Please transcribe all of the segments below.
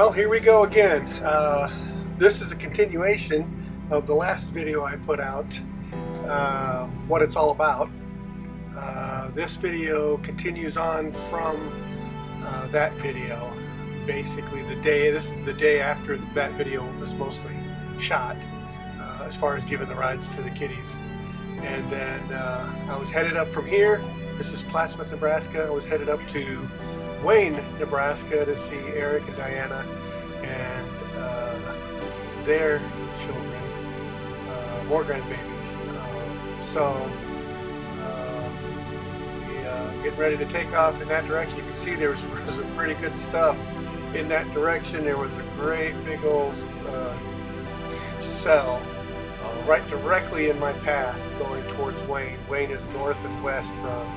Well, here we go again. This is a continuation of the last video I put out, what it's all about. This video continues on from that video. Basically, this is the day after that video was mostly shot, as far as giving the rides to the kiddies. And then I was headed up from here. This is Plattsmouth, Nebraska. I was headed up to Wayne, Nebraska to see Eric and Diana and their children, more grandbabies. We getting ready to take off in that direction. You can see there was some pretty good stuff in that direction. There was a great big old cell right directly in my path going towards Wayne. Wayne is north and west from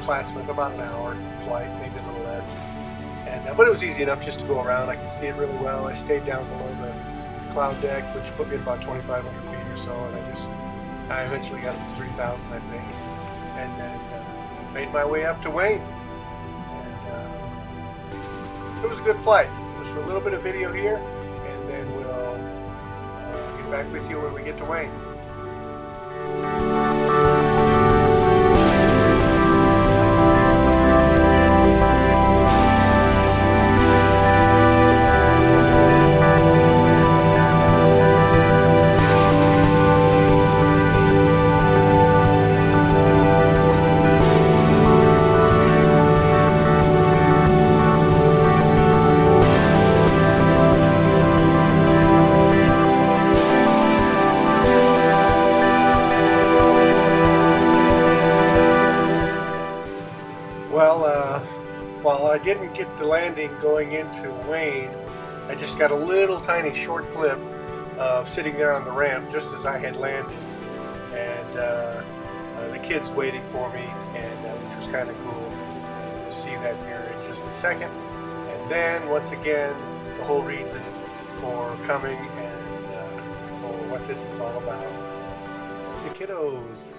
Plattsmouth, about an hour flight, maybe a little less. And but it was easy enough just to go around. I could see it really well. I stayed down below the cloud deck, which put me at about 2,500 feet or so, and I eventually got up to 3,000, I think, and then made my way up to Wayne. And it was a good flight. Just a little bit of video here, and then we'll get back with you when we get to Wayne. While I didn't get the landing going into Wayne, I just got a little tiny short clip of sitting there on the ramp just as I had landed, and the kids waiting for me, and which was kind of cool. And you'll see that here in just a second. And then once again, the whole reason for coming and for what this is all about. The kiddos.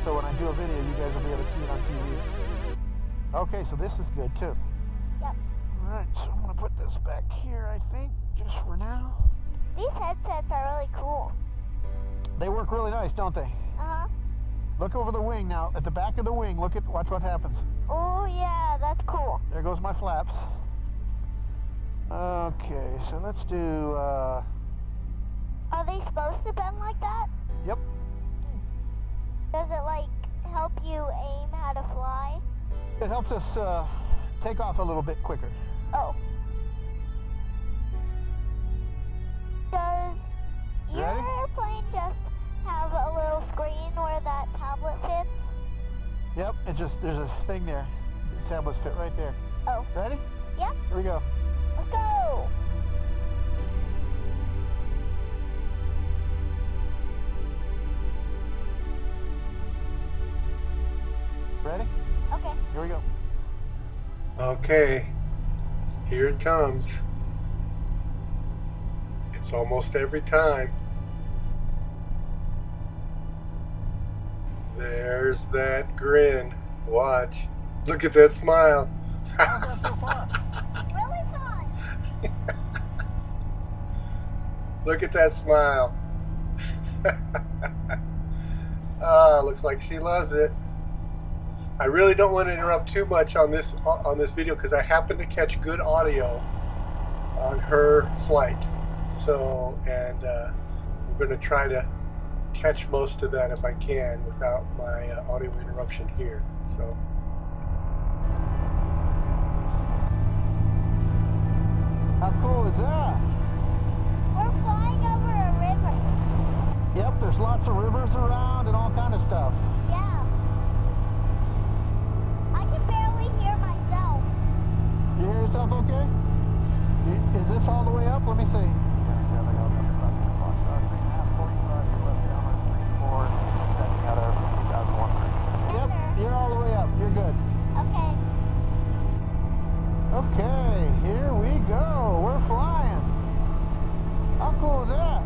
So when I do a video, you guys will be able to see it on TV. Okay, so this is good too. Yep. Alright, so I'm going to put this back here, I think, just for now. These headsets are really cool. They work really nice, don't they? Uh-huh. Look over the wing now. At the back of the wing, watch what happens. Oh, yeah, that's cool. There goes my flaps. Okay, so let's do... Are they supposed to bend like that? Yep. Does it, like, help you aim how to fly? It helps us take off a little bit quicker. Oh. Does your airplane just have a little screen where that tablet fits? Yep, there's a thing there. The tablets fit right there. Oh. Ready? Yep. Here we go. Let's go! Ready? Okay. Here we go. Okay, here it comes. It's almost every time. There's that grin. Watch. Look at that smile. Really fun. Look at that smile. Looks like she loves it. I really don't want to interrupt too much on this video because I happen to catch good audio on her flight. So, and I'm going to try to catch most of that if I can without my audio interruption here. So. How cool is that? We're flying over a river. Yep. There's lots of rivers around and all kind of stuff. Yeah. I can barely hear myself. You hear yourself okay? Is this all the way up? Let me see. Yep, you're all the way up. You're good. Okay. Okay, here we go. We're flying. How cool is that?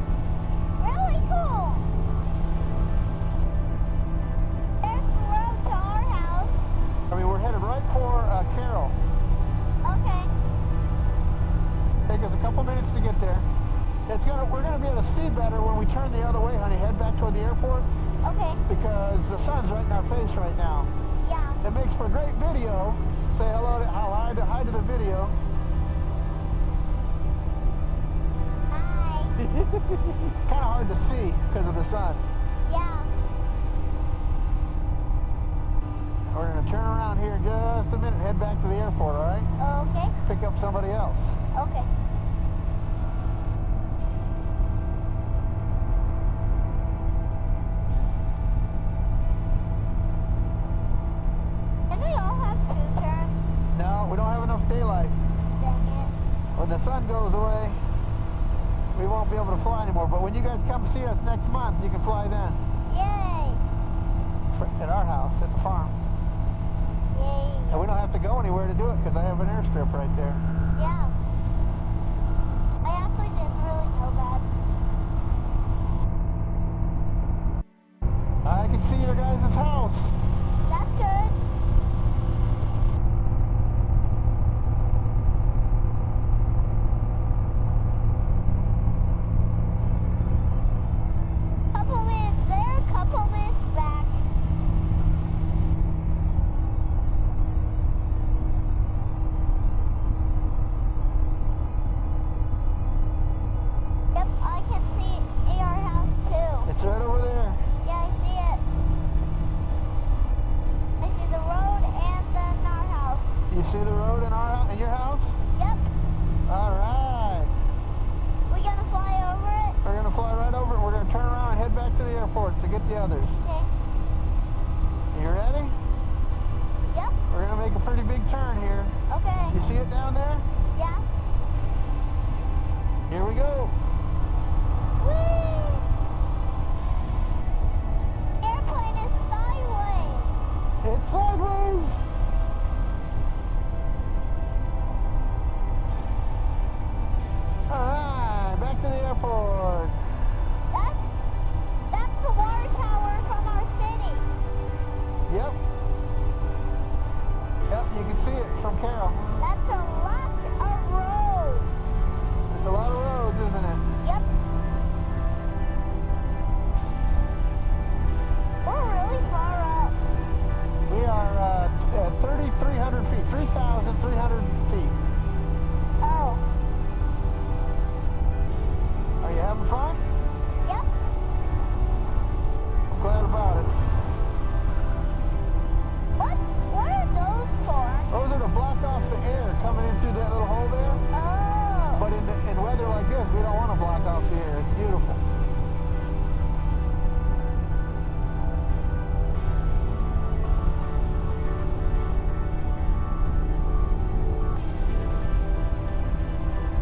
Really cool. There's the road to our house. I mean, we're headed right for Carroll. Okay. Take us a couple minutes to get there. We're gonna be able to see better when we turn the other way, honey. Head back toward the airport Okay. because the sun's right in our face right now. Yeah. It makes for a great video. Say hello to hi to the video. Hi. Kind of hard to see because of the sun. Yeah. We're gonna turn around here in just a minute. Head back to the airport. All right? Okay. Pick up somebody else. Okay. Can we all have two turns? No, we don't have enough daylight. Dang it. When the sun goes away, we won't be able to fly anymore. But when you guys come see us next month, you can fly then. Yay. At our house, at the farm. Yay. And we don't have to go anywhere to do it because I have an airstrip right there. Yeah. I actually didn't really know that. I can see your guys' house. That's good. Couple minutes there, couple minutes back. Yep, I can see our house too. It's right over there. Yeah, I see it. I see the road and then our house. You see the road in your house? Yep. All right. We gonna fly over it? We're going to fly right over it. We're going to turn around and head back to the airport to get the others. Okay. You ready? Yep. We're going to make a pretty big turn here. Okay. You see it down there? Yeah. Here we go. Whee! Airplane is sideways. It's sideways. All right, back to the airport. That's the water tower from our city. Yep. Yep, you can see it from Carroll. That's a lot of roads. It's a lot of roads, isn't it? Yep. We're really far up. We are at 3,300 feet, 3,300 feet. Oh. Are you having fun? Yep. I'm glad about it. What are those for? Those are to block off the air coming in through that little hole there. Oh. But in weather like this, we don't want to block off the air. It's beautiful.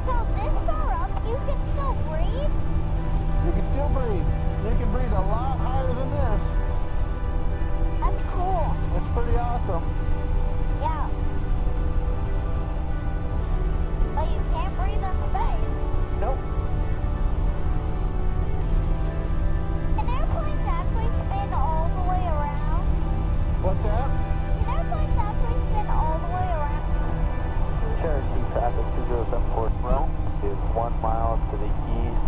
So this far up, you can still breathe? You can still breathe. You can breathe a lot higher than this. That's cool. It's pretty awesome. Yeah. But you can't breathe in space. Nope. Can airplanes actually spin all the way around? What's that? Can airplanes actually spin all the way around? Cherokee traffic 2074 Rome is 1 mile to the east,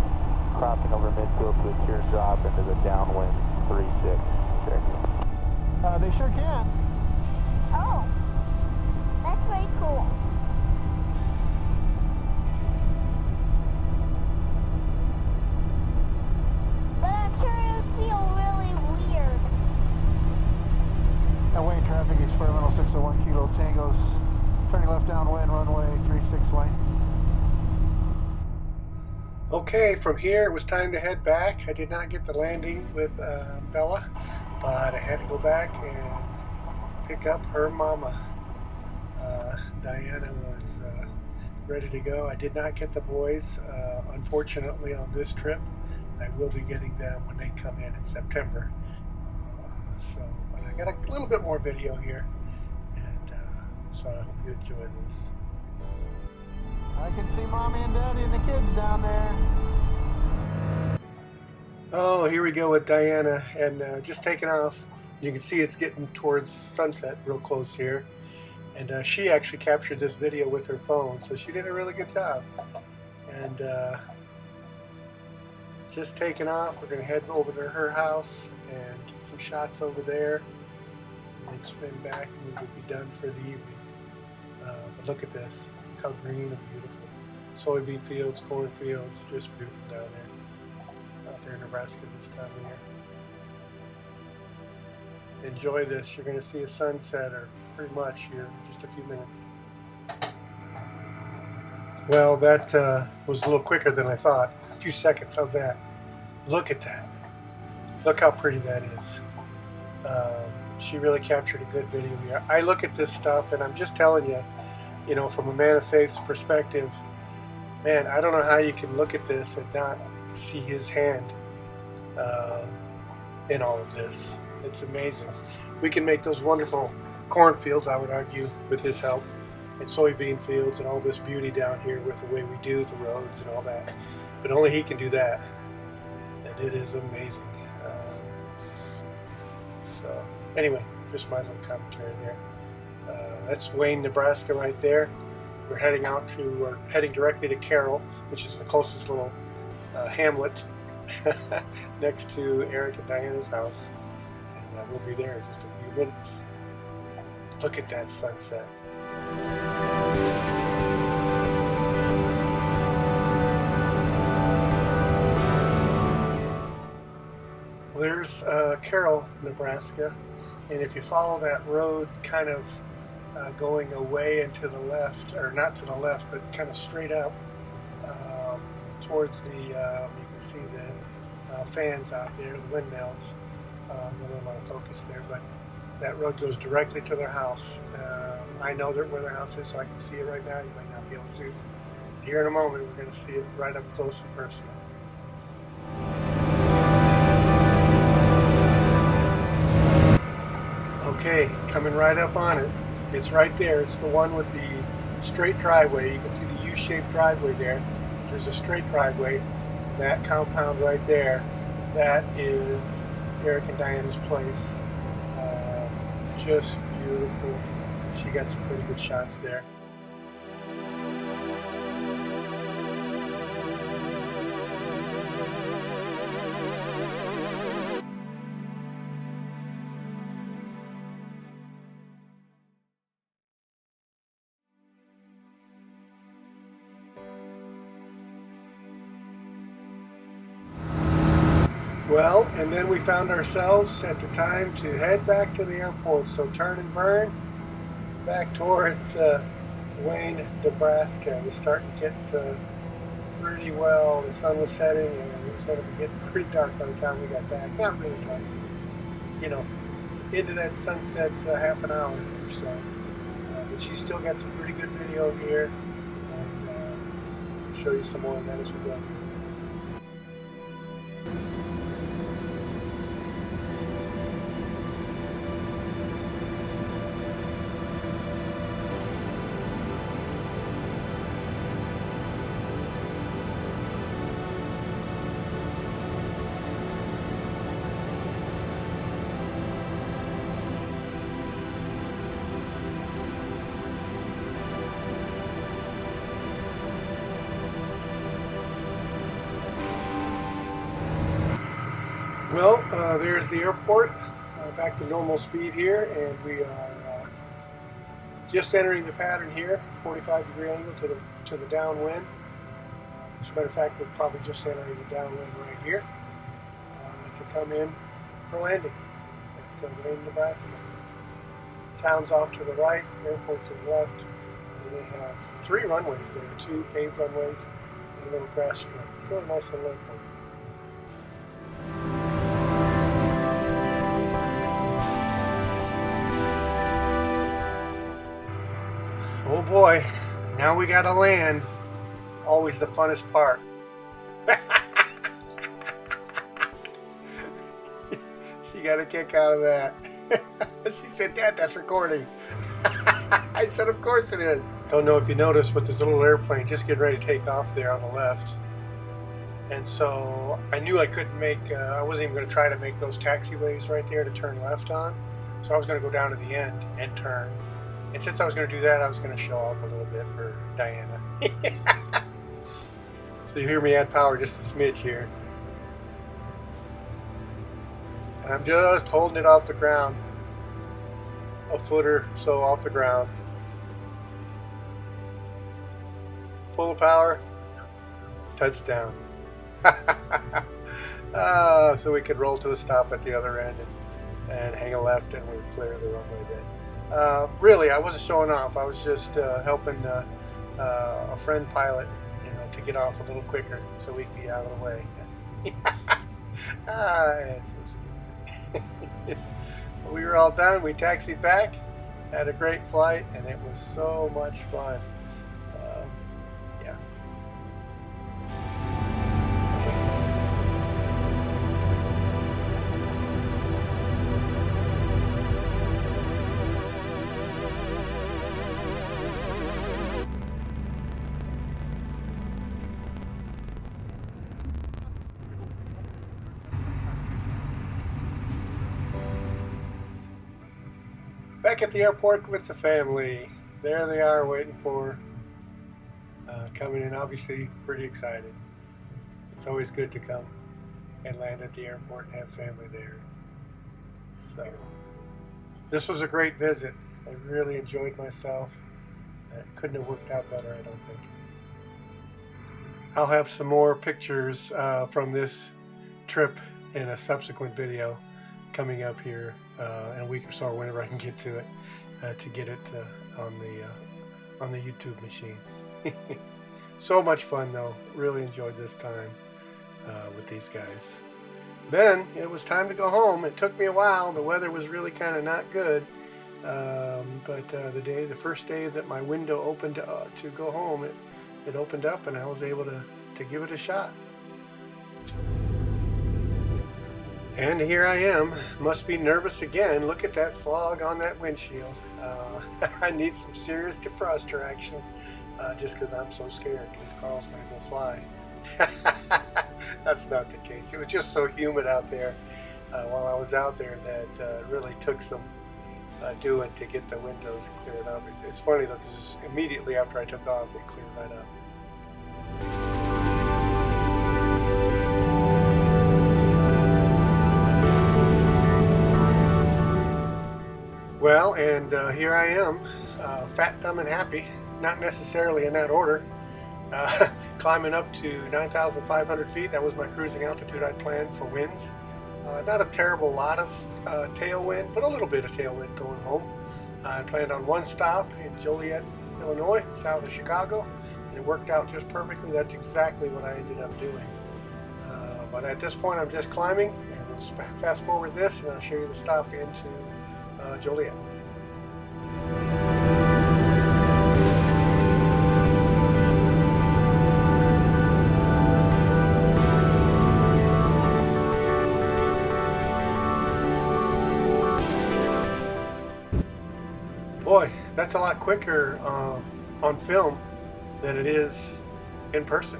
crossing over midfield to a teardrop into the downwind 36 Cherokee. They sure can. Oh. That's pretty cool. But I'm sure it would feel really weird. Away traffic, experimental 601 Kilo Tangos. Turning left downwind, runway 36 lane. Okay, from here it was time to head back. I did not get the landing with Bella, but I had to go back and pick up her mama. Diana was ready to go. I did not get the boys, unfortunately, on this trip. I will be getting them when they come in September. But I got a little bit more video here, and so I hope you enjoy this. I can see Mommy and Daddy and the kids down there. Oh, here we go with Diana, and just taking off. You can see it's getting towards sunset real close here. And she actually captured this video with her phone, so she did a really good job. And just taking off, we're going to head over to her house and get some shots over there. And then spin back, and we will be done for the evening. But look at this. Look how green and beautiful. Soybean fields, corn fields, just beautiful down there. Out there in Nebraska this time of year. Enjoy this. You're going to see a sunset, or pretty much here in just a few minutes. Well, that was a little quicker than I thought. A few seconds. How's that? Look at that. Look how pretty that is. She really captured a good video here. I look at this stuff and I'm just telling you, you know, from a man of faith's perspective, man, I don't know how you can look at this and not see his hand in all of this. It's amazing. We can make those wonderful cornfields, I would argue, with his help, and soybean fields and all this beauty down here with the way we do the roads and all that. But only he can do that, and it is amazing. So anyway, just my little commentary there. That's Wayne, Nebraska right there. We're heading directly to Carroll, which is the closest little hamlet next to Eric and Diana's house. And we'll be there in just a few minutes. Look at that sunset. Well, there's Carroll, Nebraska. And if you follow that road kind of going away and to the left, or not to the left, but kind of straight up towards the, you can see the fans out there, the windmills. I don't know how to focus there, but that road goes directly to their house. I know where their house is, so I can see it right now. You might not be able to. Here in a moment, we're going to see it right up close and personal. Okay, coming right up on it. It's right there. It's the one with the straight driveway. You can see the U-shaped driveway there. There's a straight driveway. That compound right there, that is Eric and Diana's place. Just beautiful. She got some pretty good shots there. Well, and then we found ourselves at the time to head back to the airport. So turn and burn back towards Wayne, Nebraska. It was starting to get pretty well. The sun was setting and it was going to be getting pretty dark by the time we got back. Not really dark. You know, into that sunset half an hour or so. But she still got some pretty good video here. And I'll show you some more of that as we go. Well, there's the airport, back to normal speed here, and we are just entering the pattern here, 45-degree angle to the downwind. As a matter of fact, we're probably just entering the downwind right here to come in for landing at Wayne, Nebraska. Town's off to the right, airport to the left, and they have 3 runways there, 2 paved runways A little grass strip. It's really nice and local. Oh boy, now we gotta land. Always the funnest part. She got a kick out of that. She said, "Dad, that's recording." I said, "Of course it is." Don't know if you noticed, but there's a little airplane just getting ready to take off there on the left. And so I knew I couldn't make, I wasn't even going to try to make those taxiways right there to turn left on. So I was going to go down to the end and turn. And since I was going to do that, I was going to show off a little bit for Diana. So you hear me add power just a smidge here. And I'm just holding it off the ground. A foot or so off the ground. Pull the power. Touchdown. So we could roll to a stop at the other end and hang a left, and we would clear the runway then. Really, I wasn't showing off. I was just helping a friend pilot, to get off a little quicker so we could be out of the way. It's so stupid. We were all done. We taxied back, had a great flight, and it was so much fun. Yeah. Back at the airport with the family. There they are waiting for coming in. Obviously pretty excited. It's always good to come and land at the airport and have family there. So this was a great visit. I really enjoyed myself. It couldn't have worked out better, I don't think. I'll have some more pictures from this trip in a subsequent video coming up here in a week or so, or whenever I can get to it, to get it on the YouTube machine. So much fun though. Really enjoyed this time with these guys. Then it was time to go home. It took me a while. The weather was really kind of not good, but the first day that my window opened to go home, it opened up, and I was able to give it a shot. And here I am. Must be nervous again. Look at that fog on that windshield. I need some serious defroster action, just because I'm so scared because Carl's going to go fly. That's not the case. It was just so humid out there while I was out there that it really took some doing to get the windows cleared up. It's funny though, because immediately after I took off, it cleared right up. Well, and here I am, fat, dumb, and happy, not necessarily in that order, climbing up to 9,500 feet. That was my cruising altitude I planned for winds. Not a terrible lot of tailwind, but a little bit of tailwind going home. I planned on one stop in Joliet, Illinois, south of Chicago, and it worked out just perfectly. That's exactly what I ended up doing. But at this point, I'm just climbing, and we'll fast forward this, and I'll show you the stop into Joliet. Boy, that's a lot quicker on film than it is in person.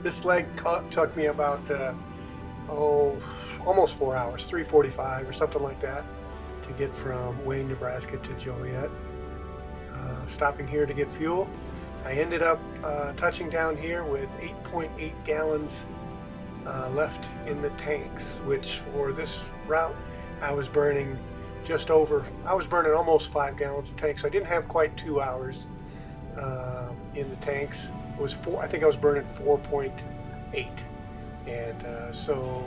This leg took me about almost 4 hours, 3:45 or something like that, to get from Wayne, Nebraska to Joliet. Stopping here to get fuel. I ended up touching down here with 8.8 gallons left in the tanks, which for this route I was burning almost 5 gallons of tank, so I didn't have quite 2 hours in the tanks. It was I think I was burning 4.8, and so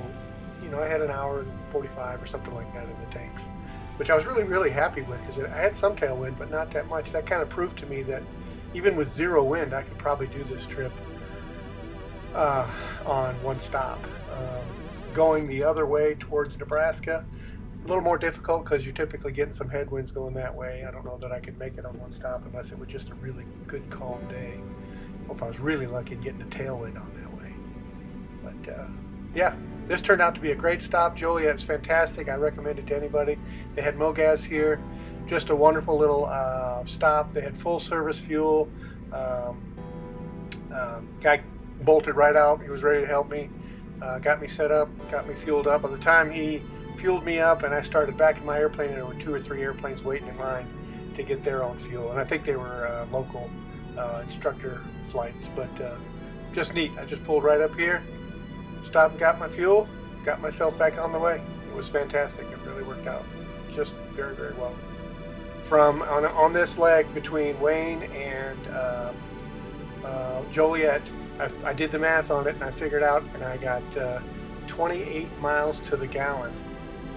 I had an hour and 45 or something like that in the tanks, which I was really, really happy with, because I had some tailwind, but not that much. That kind of proved to me that even with zero wind, I could probably do this trip on one stop. Going the other way towards Nebraska, a little more difficult because you're typically getting some headwinds going that way. I don't know that I could make it on one stop unless it was just a really good calm day, or if I was really lucky getting a tailwind on that way. But yeah, this turned out to be a great stop. Joliet's fantastic. I recommend it to anybody. They had MoGas here. Just a wonderful little stop. They had full service fuel. Guy bolted right out. He was ready to help me. Got me set up, got me fueled up. By the time he fueled me up and I started back in my airplane, and there were 2 or 3 airplanes waiting in line to get their own fuel. And I think they were local instructor flights, but just neat. I just pulled right up here, stopped and got my fuel, got myself back on the way. It was fantastic. It really worked out just very, very well. From on this leg between Wayne and Joliet, I did the math on it and I figured out, and I got 28 miles to the gallon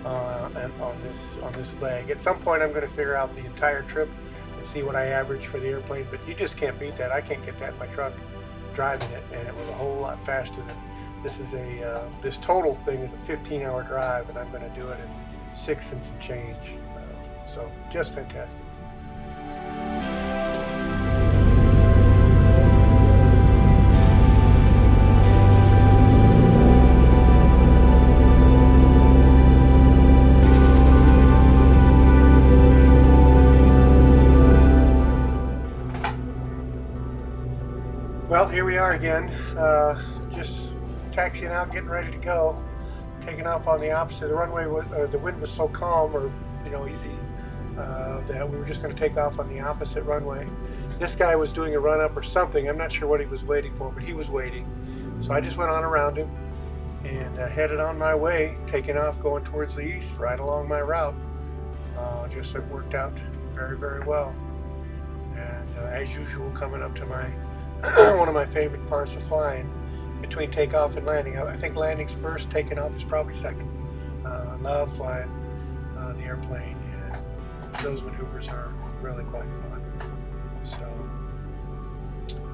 on this leg. At some point I'm going to figure out the entire trip and see what I average for the airplane, but you just can't beat that. I can't get that in my truck driving it, and it was a whole lot faster than this. Is this total thing is a 15-hour drive, and I'm going to do it in 6 and some change. So just fantastic. Well, here we are again, just taxiing out, getting ready to go, taking off on the opposite. The runway, the wind was so calm, or easy, that we were just going to take off on the opposite runway. This guy was doing a run up or something. I'm not sure what he was waiting for, but he was waiting. So I just went on around him and headed on my way, taking off, going towards the east, right along my route. Just it worked out very, very well. And as usual, coming up to my one of my favorite parts of flying, between takeoff and landing. I think landing's first, taking off is probably second. I love flying the airplane, and those maneuvers are really quite fun. So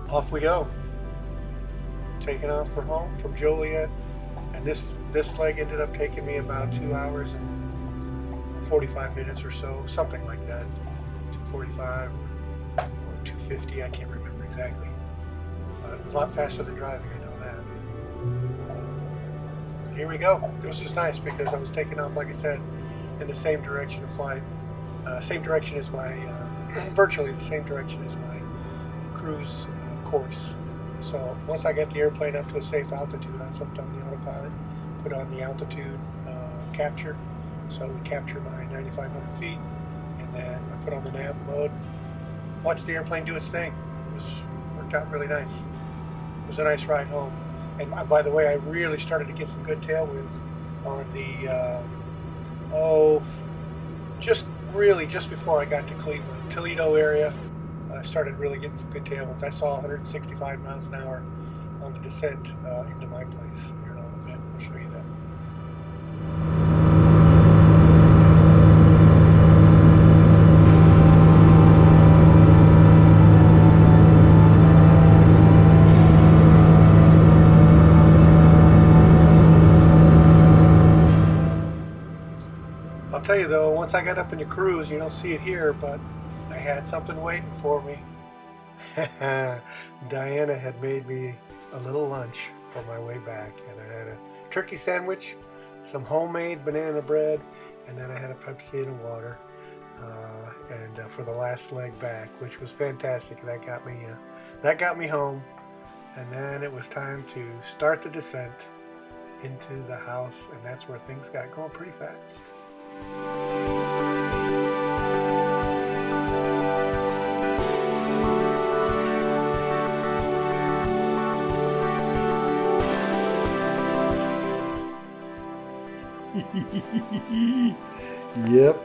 off we go, taking off for home from Joliet, and this leg ended up taking me about 2 hours and 45 minutes or so, something like that, 245 or 250, I can't remember exactly. It was a lot faster than driving, I know that. Here we go. This is nice because I was taking off, like I said, in the same direction of flight, same direction as my, virtually the same direction as my cruise course. So once I got the airplane up to a safe altitude, I flipped on the autopilot, put on the altitude capture, so we capture my 9,500 feet, and then I put on the nav mode, watched the airplane do its thing. Worked out really nice. It was a nice ride home. And by the way, I really started to get some good tailwinds on the, just before I got to Cleveland, Toledo area. I started really getting some good tailwinds. I saw 165 miles an hour on the descent into my place here in a little bit. I'll show you that. I'll tell you though, once I got up in the cruise, you don't see it here, but I had something waiting for me. Diana had made me a little lunch for my way back, and I had a turkey sandwich, some homemade banana bread, and then I had a Pepsi and a water, and for the last leg back, which was fantastic. And that got me home, and then it was time to start the descent into the house, and that's where things got going pretty fast. Yep.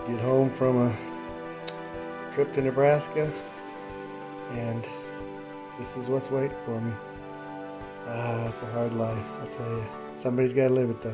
Get home from a trip to Nebraska, and this is what's waiting for me. It's a hard life, I'll tell you. Somebody's got to live it though.